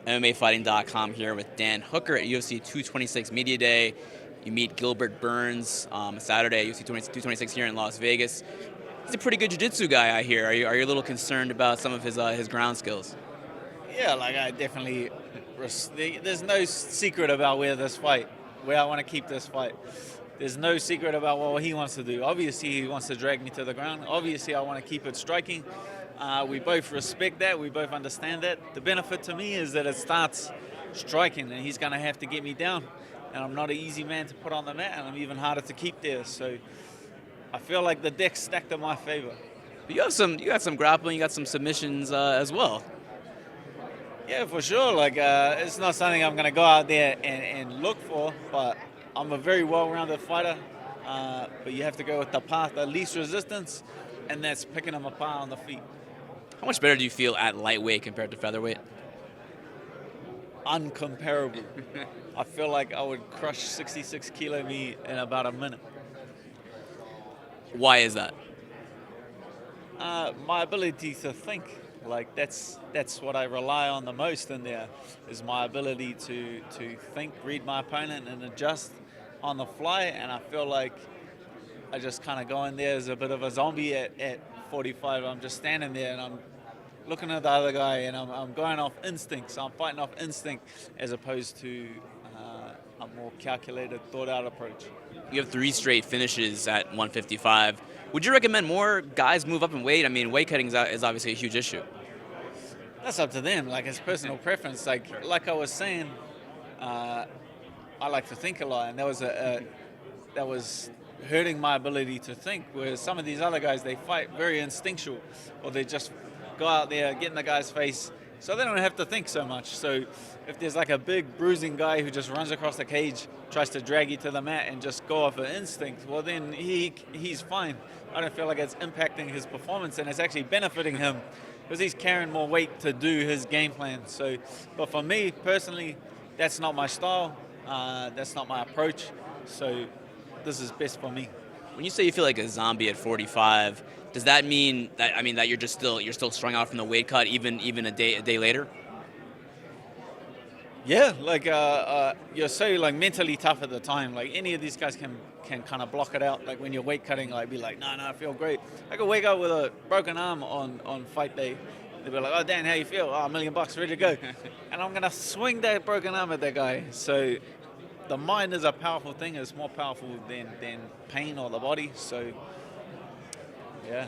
MMAfighting.com here with Dan Hooker at UFC 226 Media Day. You meet Gilbert Burns Saturday at UFC 226 here in Las Vegas. He's a pretty good jiu-jitsu guy, I hear. Are you a little concerned about some of his ground skills? Yeah, like I definitely. There's no secret about where I want to keep this fight. There's no secret about what he wants to do. Obviously, he wants to drag me to the ground. Obviously, I want to keep it striking. We both respect that. We both understand that. The benefit to me is that it starts striking, and he's going to have to get me down. And I'm not an easy man to put on the mat, and I'm even harder to keep there. So I feel like the deck's stacked in my favor. But you got some grappling, you got some submissions as well. Yeah, for sure. Like it's not something I'm going to go out there and look for, but I'm a very well-rounded fighter. But you have to go with the path of least resistance, and that's picking them apart on the feet. How much better do you feel at lightweight compared to featherweight? Uncomparable. I feel like I would crush 66 kilo me in about a minute. Why is that? My ability to think. Like that's what I rely on the most in there, is my ability to think, read my opponent, and adjust on the fly. And I feel like I just kind of go in there as a bit of a zombie at 45. I'm just standing there and I'm looking at the other guy, and I'm going off instinct. So I'm fighting off instinct as opposed to a more calculated, thought-out approach. You have 3 straight finishes at 155. Would you recommend more guys move up in weight? I mean, weight cutting is obviously a huge issue. That's up to them. Like, it's personal preference. Like I was saying, I like to think a lot, and that was hurting my ability to think. Whereas some of these other guys, they fight very instinctual, or they just go out there, get in the guy's face, so they don't have to think so much. So if there's like a big bruising guy who just runs across the cage, tries to drag you to the mat and just go off of instinct, well then he's fine. I don't feel like it's impacting his performance, and it's actually benefiting him because he's carrying more weight to do his game plan. So, but for me personally, that's not my style. That's not my approach. So this is best for me. When you say you feel like a zombie at 45, does that mean that you're still strung out from the weight cut even a day later? Yeah, like you're so like mentally tough at the time. Like any of these guys can kind of block it out. Like when you're weight cutting, like be like, no, I feel great. I could wake up with a broken arm on fight day. They'll be like, oh Dan, how you feel? Oh, $1 million, ready to go. And I'm gonna swing that broken arm at that guy. So the mind is a powerful thing. It's more powerful than pain or the body. So yeah.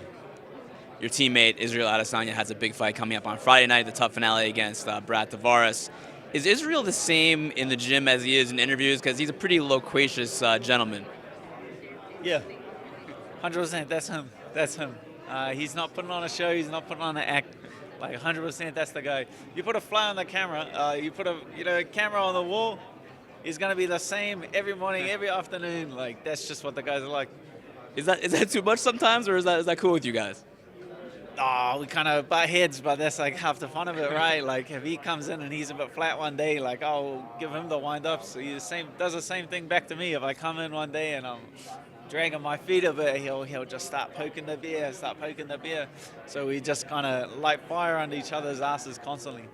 Your teammate Israel Adesanya has a big fight coming up on Friday night, the tough finale against Brad Tavares. Is Israel the same in the gym as he is in interviews? Because he's a pretty loquacious gentleman. Yeah, 100%. That's him. He's not putting on a show. He's not putting on an act. Like 100%, that's the guy. You put a fly on the camera. You put a camera on the wall. He's gonna be the same every morning, every afternoon. Like that's just what the guys are like. Is that too much sometimes, or is that cool with you guys? Oh, we kind of butt heads, but that's like half the fun of it, right? Like if he comes in and he's a bit flat one day, like I'll give him the wind up. So he does the same thing back to me. If I come in one day and I'm dragging my feet a bit, he'll just start poking the beer. So we just kind of light fire under each other's asses constantly.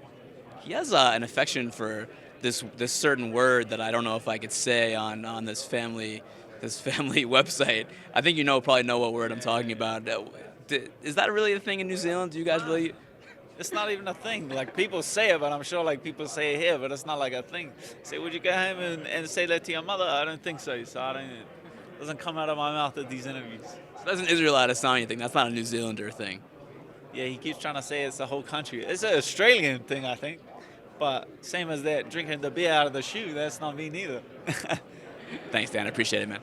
He has an affection for this certain word that I don't know if I could say on this family website. I think probably know what word I'm talking about. Is that really a thing in New Zealand? Do you guys really? It's not even a thing. Like people say it, but I'm sure like people say it here, but it's not like a thing. Say, would you go home and say that to your mother? I don't think so. So it doesn't come out of my mouth at these interviews. So that's an Israel Adesanya thing. That's not a New Zealander thing. Yeah, he keeps trying to say it's the whole country. It's an Australian thing, I think. But same as that, drinking the beer out of the shoe, that's not me neither. Thanks, Dan. I appreciate it, man.